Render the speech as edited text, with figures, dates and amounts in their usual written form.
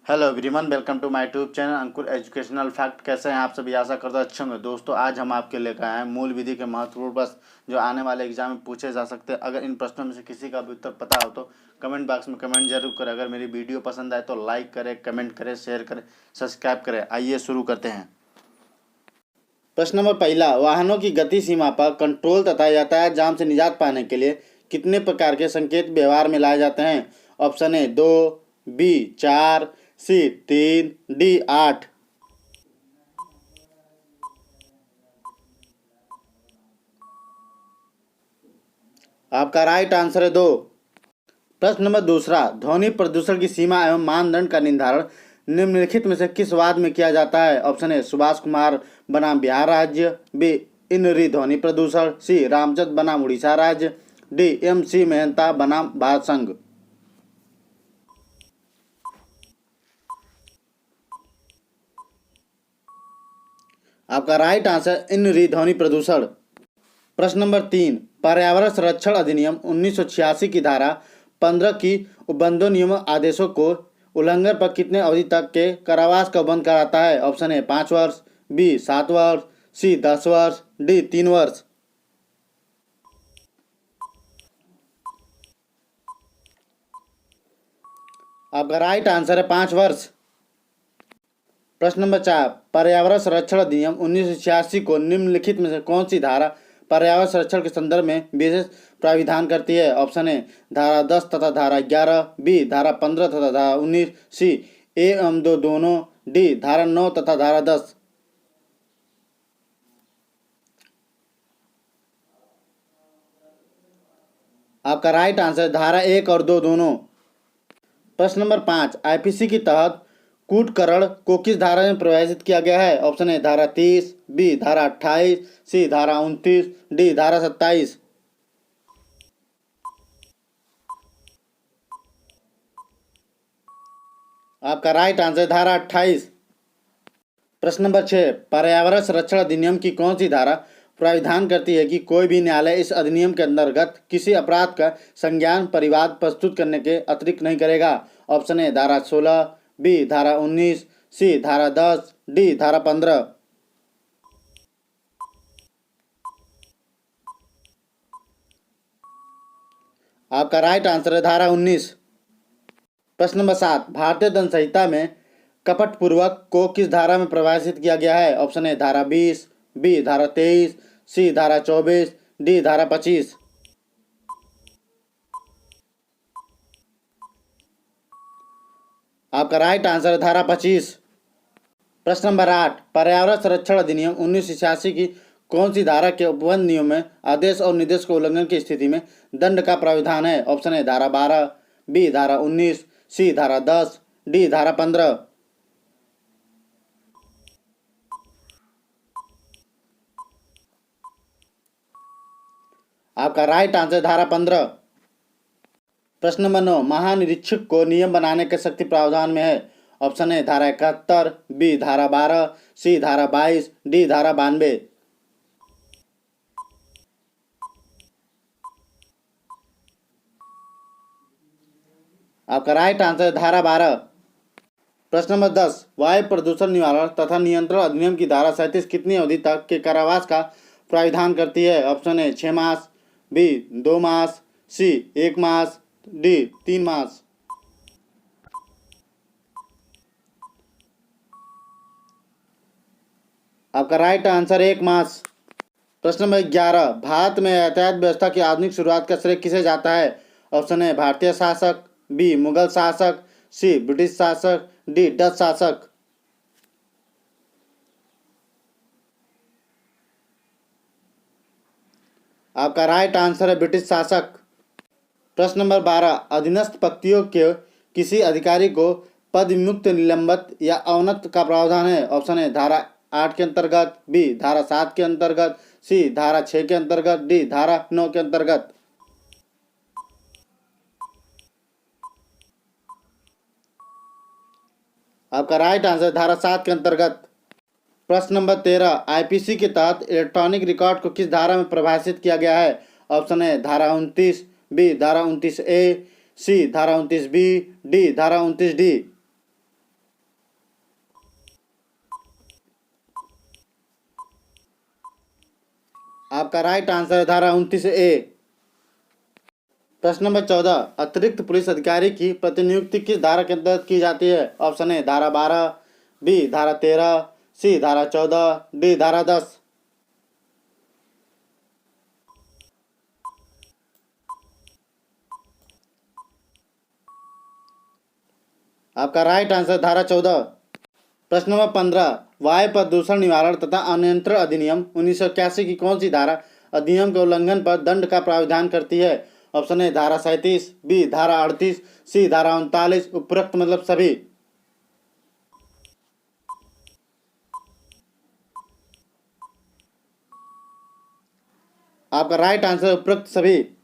Hello everyone, welcome to my YouTube channel Ankur educational fact. कैसे हैं आप सभी? आशा करता हूं अच्छे होंगे। दोस्तों, आज हम आपके लेकर आए हैं मूल विधि के महत्वपूर्ण प्रश्न जो आने वाले एग्जाम में पूछे जा सकते हैं। अगर इन प्रश्नों में से किसी का भी उत्तर पता हो तो कमेंट बॉक्स में कमेंट जरूर करें। अगर मेरी वीडियो पसंद आए तो लाइक करें, कमेंट करें, शेयर करें, सब्सक्राइब करें। आइए शुरू करते हैं। प्रश्न नंबर पहला, वाहनों की गति सीमा पर कंट्रोल तथा यातायात जाम से निजात पाने के लिए कितने प्रकार के संकेत व्यवहार में लाए जाते हैं? Option A 2, B 4, C 3, D 8। आपका राइट आंसर है 2। प्रश्न नंबर दूसरा, ध्वनि प्रदूषण की सीमा एवं मानदंड का निर्धारण निम्नलिखित में से किस वाद में किया जाता है? ऑप्शन ए सुभाष कुमार बनाम बिहार राज्य, बी इनरी ध्वनि प्रदूषण, सी रामचंद्र बनाम उड़ीसा राज्य, डी एम सी मेहता बनाम भारत संघ। आपका राइट आंसर इनरी ध्वनि प्रदूषण। प्रश्न नंबर 3, पर्यावरण संरक्षण अधिनियम 1986 की धारा 15 की उपबंधों नियमों आदेशों को उल्लंघन पर कितने अवधि तक के कारावास का उपबंध कराता है? ऑप्शन ए 5 वर्ष, बी 7 वर्ष, सी 10 वर्ष, डी 3 वर्ष। आपका राइट आंसर है 5 वर्ष। प्रश्न नंबर 4, पर्यावरण संरक्षण अधिनियम 1986 को निम्नलिखित में से कौन सी धारा पर्यावरण संरक्षण के संदर्भ में विशेष प्राविधान करती है? ऑप्शन ए धारा 10 तथा धारा 11, बी धारा 15 तथा धारा 19, सी ए एवं दो दोनों, डी धारा 9 तथा धारा 10। आपका राइट आंसर धारा 1 और 2 दोनों। प्रश्न नंबर 5, आईपीसी के तहत कूटकरण को किस धारा में परिभाषित किया गया है? ऑप्शन ए धारा 30, बी धारा 28, सी धारा 29, डी धारा 27। आपका राइट आंसर धारा 28। प्रश्न नंबर 6, पर्यावरण संरक्षण अधिनियम की कौन सी धारा प्राविधान करती है कि कोई भी न्यायालय इस अधिनियम के अंतर्गत किसी अपराध का संज्ञान परिवाद प्रस्तुत करने के अतिरिक्त नहीं करेगा? ऑप्शन ए धारा 16, बी धारा 19, सी धारा 10, डी धारा 15। आपका राइट आंसर है धारा 19। प्रश्न नंबर 7, भारतीय दंड संहिता में कपटपूर्वक को किस धारा में परिभाषित किया गया है? ऑप्शन ए धारा 20, बी धारा 23, सी धारा 24, डी धारा 25। आपका राइट आंसर है धारा 25। प्रश्न नंबर 8, पर्यावरण संरक्षण अधिनियम 1986 की कौन सी धारा के उपबंध नियम में आदेश और निर्देश के उल्लंघन की स्थिति में दंड का प्राविधान है? ऑप्शन ए धारा 12, बी धारा 19, सी धारा 10, डी धारा 15। आपका राइट आंसर धारा 15। प्रश्न नंबर 9, महानिरीक्षक को नियम बनाने के शक्ति प्रावधान में है? ऑप्शन ए धारा 71, बी धारा 12, सी धारा 22, डी धारा 92। आपका राइट आंसर धारा 12। प्रश्न नंबर 10, वायु प्रदूषण निवारण तथा नियंत्रण अधिनियम की धारा 37 कितनी अवधि तक के कारावास का प्राविधान करती है? ऑप्शन ए 6 मास, बी 2 मास, सी 1 मास, डी 3 मास। आपका राइट आंसर 1 मास। प्रश्न नंबर 11, भारत में यातायात व्यवस्था की आधुनिक शुरुआत का श्रेय किसे जाता है? ऑप्शन ए भारतीय शासक, बी मुगल शासक, सी ब्रिटिश शासक, डी डच शासक। आपका राइट आंसर है ब्रिटिश शासक। प्रश्न नंबर 12, अधीनस्थ पंक्तियों के किसी अधिकारी को पद विमुक्त, निलंबित या अवनत का प्रावधान है? ऑप्शन ए धारा 8 के अंतर्गत, बी धारा 7 के अंतर्गत, सी धारा 6 के अंतर्गत, डी धारा 9 के अंतर्गत। आपका राइट आंसर धारा 7 के अंतर्गत। प्रश्न नंबर 13, आईपीसी के तहत इलेक्ट्रॉनिक रिकॉर्ड को किस धारा में परिभाषित किया गया है? ऑप्शन ए धारा 29, बी धारा 29 ए, सी धारा 29 बी, डी धारा 29 डी। आपका राइट आंसर है धारा 29A। प्रश्न नंबर 14, अतिरिक्त पुलिस अधिकारी की प्रतिनियुक्ति किस धारा के अंतर्गत की जाती है? ऑप्शन ए धारा 12, बी धारा 13, सी धारा 14, डी धारा 10। आपका राइट आंसर धारा 14। प्रश्न नंबर 15, वायु प्रदूषण निवारण तथा अनियंत्रण अधिनियम 1981 की कौन सी धारा अधिनियम के उल्लंघन पर दंड का प्रावधान करती है? ऑप्शन ए धारा 37, बी धारा 38, सी धारा 39, उपरोक्त मतलब सभी। आपका राइट आंसर उपरोक्त सभी।